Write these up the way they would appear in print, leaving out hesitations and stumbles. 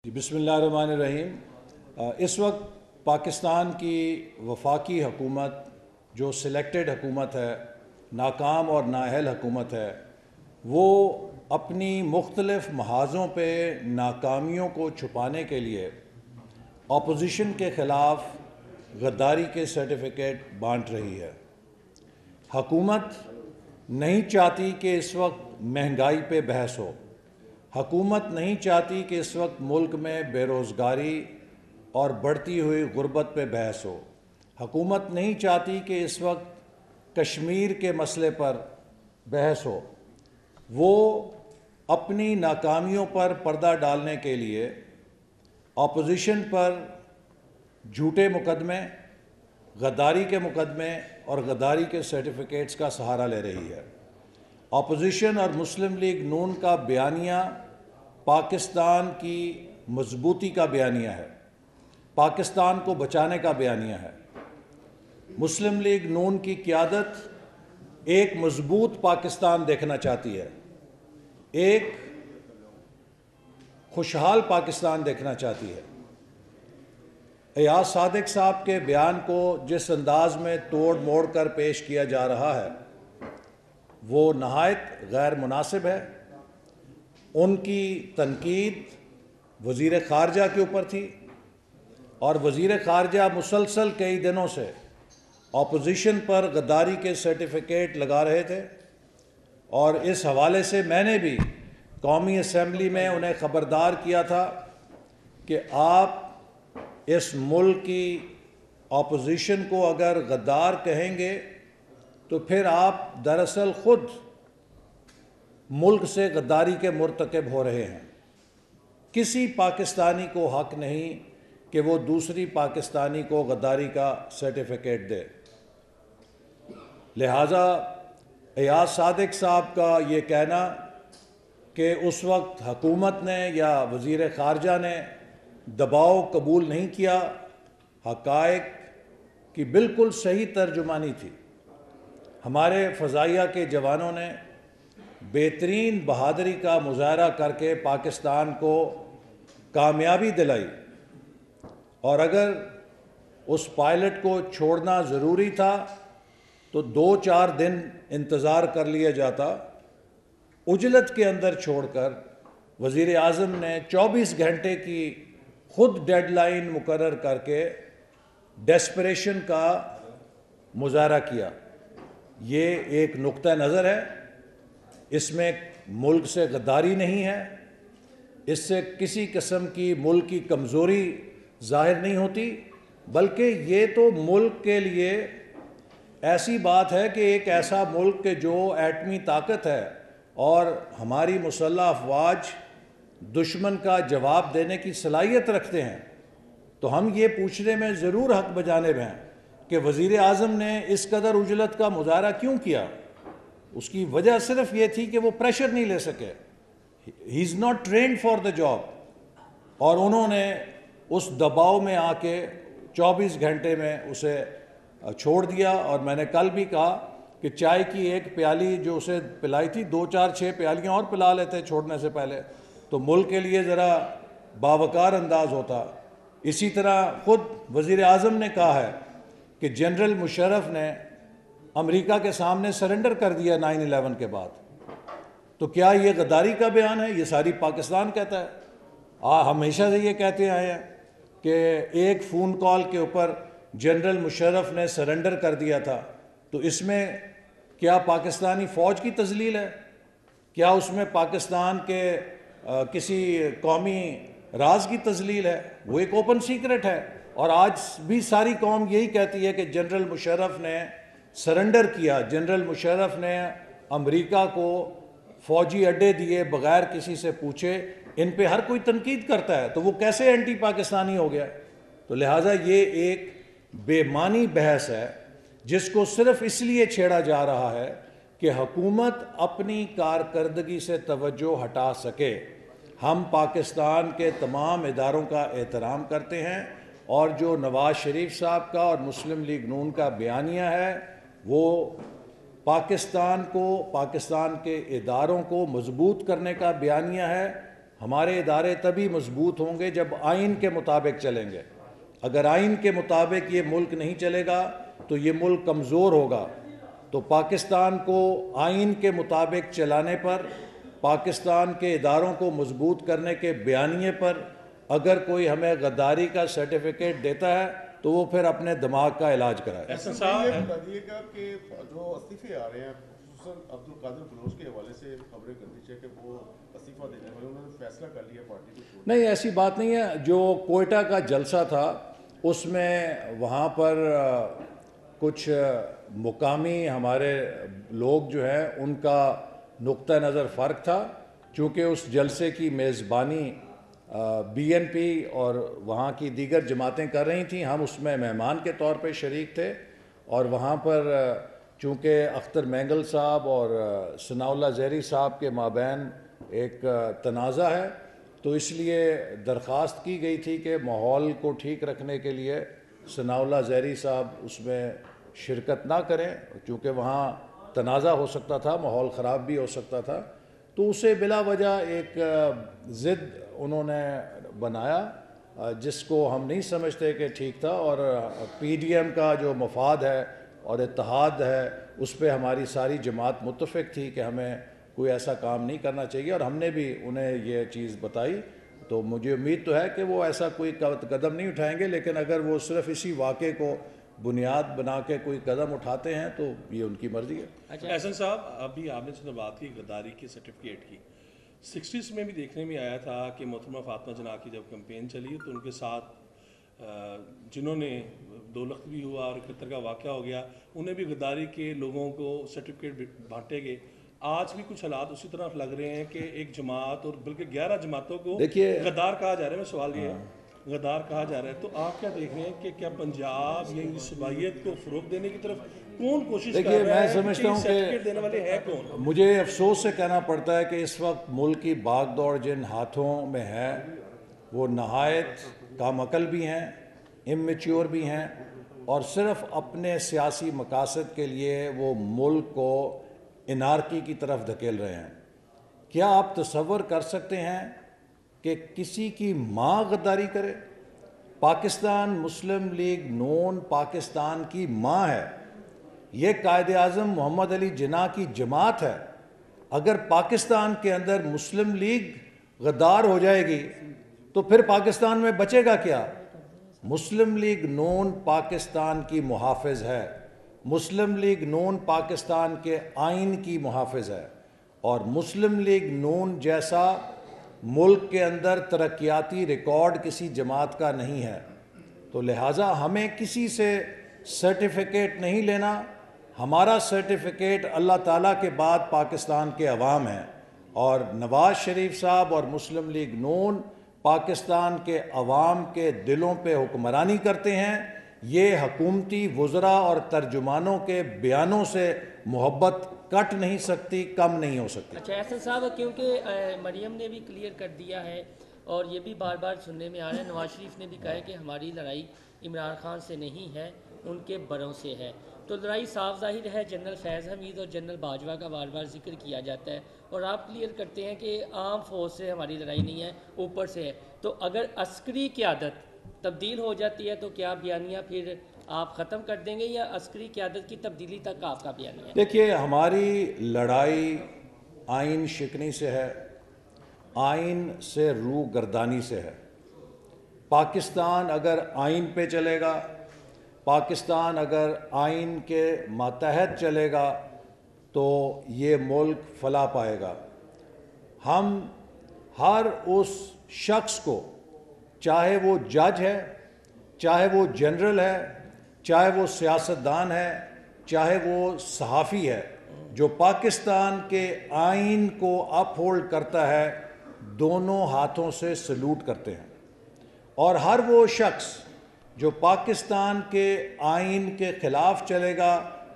بسم اللہ الرحمن الرحیم۔ اس وقت پاکستان کی وفاقی حکومت جو سلیکٹڈ حکومت ہے، ناکام اور نااہل حکومت ہے، وہ اپنی مختلف محاذوں پہ ناکامیوں کو چھپانے کے لیے اپوزیشن کے خلاف غداری کے سرٹیفکیٹ بانٹ رہی ہے۔ حکومت نہیں چاہتی کہ اس وقت مہنگائی پہ بحث ہو، حکومت نہیں چاہتی کہ اس وقت ملک میں بے روزگاری اور بڑھتی ہوئی غربت پہ بحث ہو، حکومت نہیں چاہتی کہ اس وقت کشمیر کے مسئلے پر بحث ہو۔ وہ اپنی ناکامیوں پر پردہ ڈالنے کے لیے اپوزیشن پر جھوٹے مقدمے، غداری کے مقدمے اور غداری کے سرٹیفکیٹس کا سہارا لے رہی ہے۔ اپوزیشن اور مسلم لیگ نون کا بیانیہ پاکستان کی مضبوطی کا بیانیہ ہے، پاکستان کو بچانے کا بیانیہ ہے۔ مسلم لیگ نون کی قیادت ایک مضبوط پاکستان دیکھنا چاہتی ہے، ایک خوشحال پاکستان دیکھنا چاہتی ہے۔ ایاز صادق صاحب کے بیان کو جس انداز میں توڑ موڑ کر پیش کیا جا رہا ہے وہ نہایت غیر مناسب ہے۔ ان کی تنقید وزیر خارجہ کے اوپر تھی اور وزیر خارجہ مسلسل کئی دنوں سے اپوزیشن پر غداری کے سرٹیفکیٹ لگا رہے تھے، اور اس حوالے سے میں نے بھی قومی اسمبلی میں انہیں خبردار کیا تھا کہ آپ اس ملک کی اپوزیشن کو اگر غدار کہیں گے تو پھر آپ دراصل خود ملک سے غداری کے مرتکب ہو رہے ہیں۔ کسی پاکستانی کو حق نہیں کہ وہ دوسری پاکستانی کو غداری کا سرٹیفکیٹ دے۔ لہٰذا ایاز صادق صاحب کا یہ کہنا کہ اس وقت حکومت نے یا وزیر خارجہ نے دباؤ قبول نہیں کیا، حقائق کی بالکل صحیح ترجمانی تھی۔ ہمارے فضائیہ کے جوانوں نے بہترین بہادری کا مظاہرہ کر کے پاکستان کو کامیابی دلائی، اور اگر اس پائلٹ کو چھوڑنا ضروری تھا تو 2-4 دن انتظار کر لیا جاتا۔ عجلت کے اندر چھوڑ کر وزیر اعظم نے 24 گھنٹے کی خود ڈیڈ لائن مقرر کر کے ڈیسپریشن کا مظاہرہ کیا۔ یہ ایک نقطہ نظر ہے، اس میں ملک سے غداری نہیں ہے، اس سے کسی قسم کی ملک کی کمزوری ظاہر نہیں ہوتی، بلکہ یہ تو ملک کے لیے ایسی بات ہے کہ ایک ایسا ملک کہ جو ایٹمی طاقت ہے اور ہماری مسلح افواج دشمن کا جواب دینے کی صلاحیت رکھتے ہیں، تو ہم یہ پوچھنے میں ضرور حق بجانب ہیں کہ وزیر اعظم نے اس قدر عجلت کا مظاہرہ کیوں کیا۔ اس کی وجہ صرف یہ تھی کہ وہ پریشر نہیں لے سکے، he is not trained for the job, اور انہوں نے اس دباؤ میں آ کے 24 گھنٹے میں اسے چھوڑ دیا۔ اور میں نے کل بھی کہا کہ چائے کی ایک پیالی جو اسے پلائی تھی، 2-4-6 پیالیاں اور پلا لیتے چھوڑنے سے پہلے، تو ملک کے لیے ذرا باوقار انداز ہوتا۔ اسی طرح خود وزیر اعظم نے کہا ہے کہ جنرل مشرف نے امریکہ کے سامنے سرنڈر کر دیا 9/11 کے بعد۔ تو کیا یہ غداری کا بیان ہے؟ یہ ساری پاکستان کہتا ہے۔ ہمیشہ سے یہ کہتے آئے ہیں کہ ایک فون کال کے اوپر جنرل مشرف نے سرنڈر کر دیا تھا، تو اس میں کیا پاکستانی فوج کی تذلیل ہے؟ کیا اس میں پاکستان کے کسی قومی راز کی تذلیل ہے؟ وہ ایک اوپن سیکرٹ ہے، اور آج بھی ساری قوم یہی کہتی ہے کہ جنرل مشرف نے سرنڈر کیا، جنرل مشرف نے امریکہ کو فوجی اڈے دیے بغیر کسی سے پوچھے۔ ان پہ ہر کوئی تنقید کرتا ہے، تو وہ کیسے اینٹی پاکستانی ہو گیا؟ تو لہٰذا یہ ایک بے معنی بحث ہے جس کو صرف اس لیے چھیڑا جا رہا ہے کہ حکومت اپنی کارکردگی سے توجہ ہٹا سکے۔ ہم پاکستان کے تمام اداروں کا احترام کرتے ہیں، اور جو نواز شریف صاحب کا اور مسلم لیگ نون کا بیانیہ ہے وہ پاکستان کو، پاکستان کے اداروں کو مضبوط کرنے کا بیانیہ ہے، ہمارے ادارے تبھی مضبوط ہوں گے جب آئین کے مطابق چلیں گے. اگر آئین کے مطابق یہ ملک نہیں چلے گا تو یہ ملک کمزور ہوگا. تو پاکستان کو آئین کے مطابق چلانے پر، پاکستان کے اداروں کو مضبوط کرنے کے بیانیے پر اگر کوئی ہمیں غداری کا سرٹیفکیٹ دیتا ہے تو وہ پھر اپنے دماغ کا علاج کرائے. ایسا صاحب یہ بتا دیجیے گا کہ جو استعفے آ رہے ہیں خصوصاً عبدالقادر بلوچ کے حوالے سے خبریں کرنی چاہیے کہ وہ استعفیٰ دینے والے انہوں نے فیصلہ کر لیا پارٹی کو چھوڑنے. نہیں، ایسی بات نہیں ہے. جو کوئٹہ کا جلسہ تھا اس میں وہاں پر کچھ مقامی ہمارے لوگ جو ہیں ان کا نقطہ نظر فرق تھا. چونکہ اس جلسے کی میزبانی بی این پی اور وہاں کی دیگر جماعتیں کر رہی تھیں، ہم اس میں مہمان کے طور پہ شریک تھے. اور وہاں پر چونکہ اختر مینگل صاحب اور ثناء اللہ زہری صاحب کے مابین ایک تنازع ہے، تو اس لیے درخواست کی گئی تھی کہ ماحول کو ٹھیک رکھنے کے لیے ثناء اللہ زہری صاحب اس میں شرکت نہ کریں، چونکہ وہاں تنازع ہو سکتا تھا، ماحول خراب بھی ہو سکتا تھا. تو اسے بلا وجہ ایک ضد انہوں نے بنایا جس کو ہم نہیں سمجھتے کہ ٹھیک تھا. اور پی ڈی ایم کا جو مفاد ہے اور اتحاد ہے اس پہ ہماری ساری جماعت متفق تھی کہ ہمیں کوئی ایسا کام نہیں کرنا چاہیے، اور ہم نے بھی انہیں یہ چیز بتائی. تو مجھے امید تو ہے کہ وہ ایسا کوئی قدم نہیں اٹھائیں گے، لیکن اگر وہ صرف اسی واقعے کو بنیاد بنا کے کوئی قدم اٹھاتے ہیں تو یہ ان کی مرضی ہے. احسن صاحب، ابھی آپ نے بات کی غداری کے سرٹیفکیٹ کی، 60s میں بھی دیکھنے میں آیا تھا کہ محترمہ فاطمہ جناح کی جب کمپین چلی تو ان کے ساتھ جنہوں نے 2 لخت بھی ہوا اور 71 کا واقعہ ہو گیا، انہیں بھی غداری کے لوگوں کو سرٹیفکیٹ بانٹے گئے. آج بھی کچھ حالات اسی طرح لگ رہے ہیں کہ ایک جماعت اور بلکہ 11 جماعتوں کو غدار کہا جا رہا ہے. میں سوال یہ ہے، غدار کہا جا رہا ہے، تو آپ کیا دیکھ رہے ہیں کہ کیا پنجاب یا ان صوبائیت کو فروغ دینے کی طرف کون کوشش کر رہا ہے؟ میں سمجھتا ہوں سرٹیفکیٹ دینے والے ہیں کون؟ مجھے افسوس سے کہنا پڑتا ہے کہ اس وقت ملک کی بھاگ دوڑ جن ہاتھوں میں ہے وہ نہایت کم عقل بھی ہیں، اممیچیور بھی ہیں، اور صرف اپنے سیاسی مقاصد کے لیے وہ ملک کو انارکی کی طرف دھکیل رہے ہیں. کیا آپ تصور کر سکتے ہیں کہ کسی کی ماں غداری کرے؟ پاکستان مسلم لیگ نون پاکستان کی ماں ہے. یہ قائد اعظم محمد علی جناح کی جماعت ہے. اگر پاکستان کے اندر مسلم لیگ غدار ہو جائے گی تو پھر پاکستان میں بچے گا کیا؟ مسلم لیگ نون پاکستان کی محافظ ہے. مسلم لیگ نون پاکستان کے آئین کی محافظ ہے، اور مسلم لیگ نون جیسا ملک کے اندر ترقیاتی ریکارڈ کسی جماعت کا نہیں ہے. تو لہٰذا ہمیں کسی سے سرٹیفکیٹ نہیں لینا. ہمارا سرٹیفکیٹ اللہ تعالیٰ کے بعد پاکستان کے عوام ہیں، اور نواز شریف صاحب اور مسلم لیگ نون پاکستان کے عوام کے دلوں پہ حکمرانی کرتے ہیں. یہ حکومتی وزراء اور ترجمانوں کے بیانوں سے محبت کٹ نہیں سکتی، کم نہیں ہو سکتی. اچھا احسن صاحب، کیونکہ مریم نے بھی کلیئر کر دیا ہے اور یہ بھی بار بار سننے میں آ رہا ہے، نواز شریف نے بھی کہا ہے کہ ہماری لڑائی عمران خان سے نہیں ہے، ان کے بڑوں سے ہے. تو لڑائی صاف ظاہر ہے، جنرل فیض حمید اور جنرل باجوہ کا بار بار ذکر کیا جاتا ہے، اور آپ کلیئر کرتے ہیں کہ عام فوج سے ہماری لڑائی نہیں ہے، اوپر سے ہے. تو اگر عسکری قیادت تبدیل ہو جاتی ہے تو کیا بیانیہ پھر آپ ختم کر دیں گے، یا عسکری قیادت کی تبدیلی تک آپ کا بیانیہ ہے؟ دیکھیے، ہماری لڑائی آئین شکنی سے ہے، آئین سے روح گردانی سے ہے. پاکستان اگر آئین پہ چلے گا، پاکستان اگر آئین کے ماتحت چلے گا تو یہ ملک فلاح پائے گا. ہم ہر اس شخص کو، چاہے وہ جج ہے، چاہے وہ جنرل ہے، چاہے وہ سیاستدان ہے، چاہے وہ صحافی ہے، جو پاکستان کے آئین کو اپ ہولڈ کرتا ہے، دونوں ہاتھوں سے سلوٹ کرتے ہیں. اور ہر وہ شخص جو پاکستان کے آئین کے خلاف چلے گا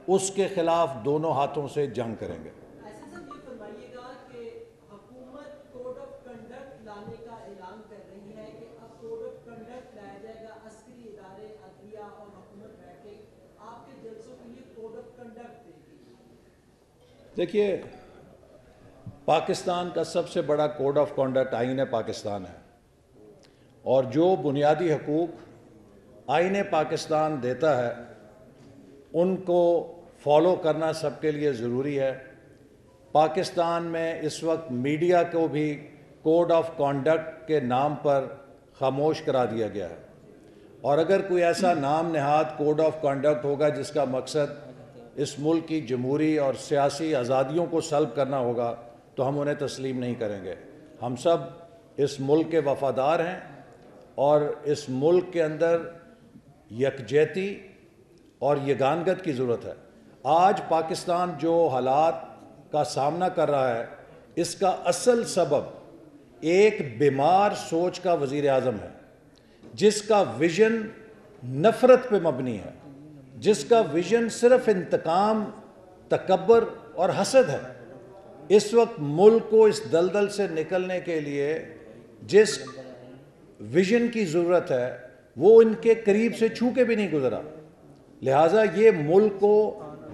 اس کے خلاف دونوں ہاتھوں سے جنگ کریں گے. ایسا سب یہ فرمائیے گا کہ حکومت کوڈ آف کنڈکٹ لانے کا اعلان کر رہی ہے کہ اب کوڈ آف کنڈکٹ لایا جائے گا، عسکری ادارے، عدلیہ اور حکومت بیٹھ کے آپ کے جلسوں کے لیے کوڈ آف کنڈکٹ دے گی. دیکھیے، پاکستان کا سب سے بڑا کوڈ آف کانڈکٹ آئین پاکستان ہے، اور جو بنیادی حقوق آئین پاکستان دیتا ہے ان کو فالو کرنا سب کے لیے ضروری ہے۔ پاکستان میں اس وقت میڈیا کو بھی کوڈ آف کانڈکٹ کے نام پر خاموش کرا دیا گیا ہے، اور اگر کوئی ایسا نام نہاد کوڈ آف کانڈکٹ ہوگا جس کا مقصد اس ملک کی جمہوری اور سیاسی آزادیوں کو سلب کرنا ہوگا تو ہم انہیں تسلیم نہیں کریں گے۔ ہم سب اس ملک کے وفادار ہیں اور اس ملک کے اندر یکجہتی اور یگانگت کی ضرورت ہے۔ آج پاکستان جو حالات کا سامنا کر رہا ہے اس کا اصل سبب ایک بیمار سوچ کا وزیر اعظم ہے، جس کا ویژن نفرت پہ مبنی ہے، جس کا ویژن صرف انتقام، تکبر اور حسد ہے۔ اس وقت ملک کو اس دلدل سے نکلنے کے لیے جس ویژن کی ضرورت ہے وہ ان کے قریب سے چھو کے بھی نہیں گزرا، لہٰذا یہ ملک کو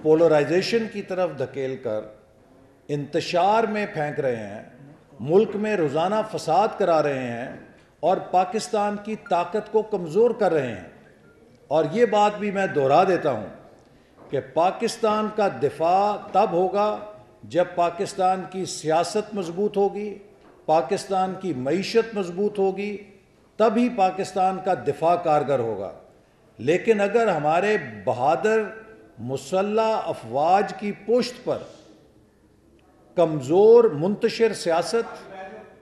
پولرائزیشن کی طرف دھکیل کر انتشار میں پھینک رہے ہیں، ملک میں روزانہ فساد کرا رہے ہیں اور پاکستان کی طاقت کو کمزور کر رہے ہیں۔ اور یہ بات بھی میں دہرا دیتا ہوں کہ پاکستان کا دفاع تب ہوگا جب پاکستان کی سیاست مضبوط ہوگی، پاکستان کی معیشت مضبوط ہوگی، تبھی پاکستان کا دفاع کارگر ہوگا۔ لیکن اگر ہمارے بہادر مسلح افواج کی پشت پر کمزور منتشر سیاست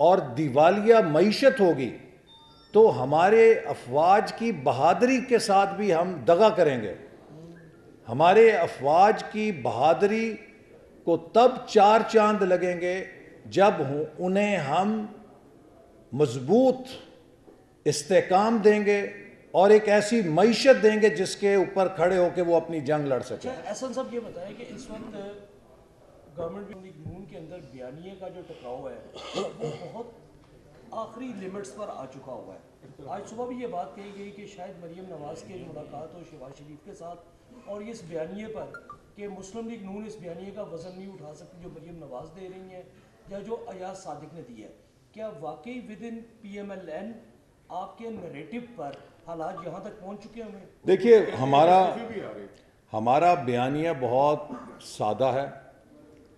اور دیوالیہ معیشت ہوگی تو ہمارے افواج کی بہادری کے ساتھ بھی ہم دغا کریں گے۔ ہمارے افواج کی بہادری کو تب چار چاند لگیں گے جب انہیں ہم مضبوط استحکام دیں گے اور ایک ایسی معیشت دیں گے جس کے اوپر کھڑے ہو کے وہ اپنی جنگ لڑ سکیں۔ احسن صاحب یہ بتائیں کہ اس وقت گورنمنٹ قانون کے اندر بیانیے کا جو ٹکراؤ ہے وہ بہت آخری لیمٹس پر آ چکا ہوا ہے۔ آج صبح بھی یہ بات کہی گئی کہ شاید مریم نواز کی ملاقات ہو شہباز شریف کے ساتھ اور اس بیانیے پر کہ مسلم لیگ نون اس بیانیے کا وزن نہیں اٹھا سکتی جو مریم نواز دے رہی ہیں یا جو ایاز صادق نے دی ہے۔ کیا واقعی within P M L N آپ کے نریٹو پر حالات یہاں تک پہنچ چکے ہیں؟ دیکھیے ہمارا بیانیہ بہت سادہ ہے،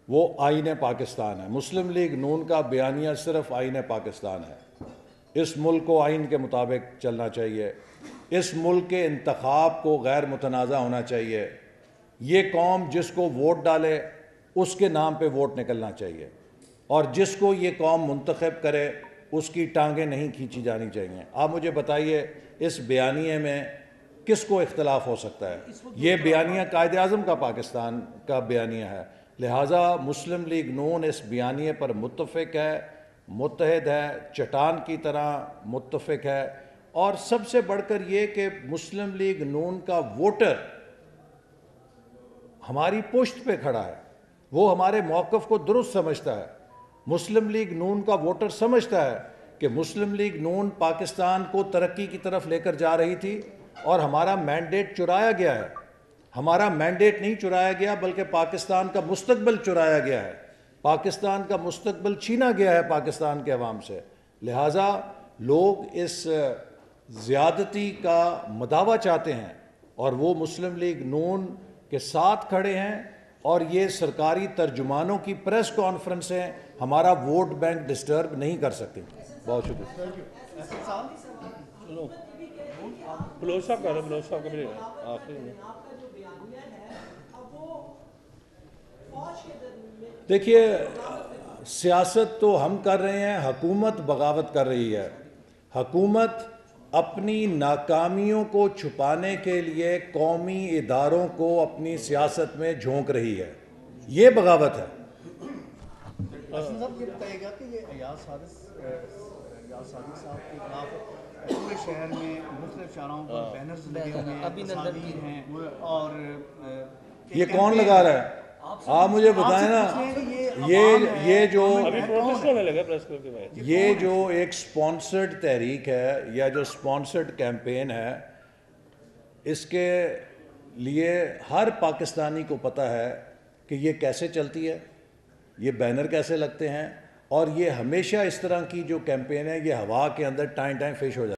وہ آئین پاکستان ہے۔ مسلم لیگ نون کا بیانیہ صرف آئین پاکستان ہے۔ اس ملک کو آئین کے مطابق چلنا چاہیے، اس ملک کے انتخاب کو غیر متنازع ہونا چاہیے، یہ قوم جس کو ووٹ ڈالے اس کے نام پہ ووٹ نکلنا چاہیے، اور جس کو یہ قوم منتخب کرے اس کی ٹانگیں نہیں کھینچی جانی چاہیے۔ آپ مجھے بتائیے اس بیانیے میں کس کو اختلاف ہو سکتا ہے؟ یہ بیانیہ قائد اعظم کا پاکستان کا بیانیہ ہے، لہٰذا مسلم لیگ نون اس بیانیے پر متفق ہے، متحد ہے، چٹان کی طرح متفق ہے، اور سب سے بڑھ کر یہ کہ مسلم لیگ نون کا ووٹر ہماری پشت پہ کھڑا ہے، وہ ہمارے موقف کو درست سمجھتا ہے۔ مسلم لیگ نون کا ووٹر سمجھتا ہے کہ مسلم لیگ نون پاکستان کو ترقی کی طرف لے کر جا رہی تھی اور ہمارا مینڈیٹ چرایا گیا ہے۔ ہمارا مینڈیٹ نہیں چرایا گیا بلکہ پاکستان کا مستقبل چرایا گیا ہے، پاکستان کا مستقبل چھینا گیا ہے پاکستان کے عوام سے، لہٰذا لوگ اس زیادتی کا مداوع چاہتے ہیں اور وہ مسلم لیگ نون کے ساتھ کھڑے ہیں، اور یہ سرکاری ترجمانوں کی پریس کانفرنسیں ہمارا ووٹ بینک ڈسٹرب نہیں کر سکتی۔ بہت شکریہ۔ بلوچ صاحب کا بھی آخری میں دیکھیے سیاست تو ہم کر رہے ہیں، حکومت بغاوت کر رہی ہے۔ حکومت اپنی ناکامیوں کو چھپانے کے لیے قومی اداروں کو اپنی سیاست میں جھونک رہی ہے، یہ بغاوت ہے۔ حسن صاحب یہ بتائیے گا کہ یہ ایاز صادق صاحب کے خلاف پورے شہر میں مختلف چوراہوں پر بینرز لگے ہوئے ہیں، تصاویر ہیں، اور یہ کون لگا رہا ہے؟ آپ مجھے بتائیں نا، یہ جو ایک سپانسرڈ تحریک ہے یا جو سپانسرڈ کیمپین ہے، اس کے لیے ہر پاکستانی کو پتہ ہے کہ یہ کیسے چلتی ہے۔ یہ بینر کیسے لگتے ہیں، اور یہ ہمیشہ اس طرح کی جو کیمپین ہے یہ ہوا کے اندر ٹائم فش ہو جاتی ہے۔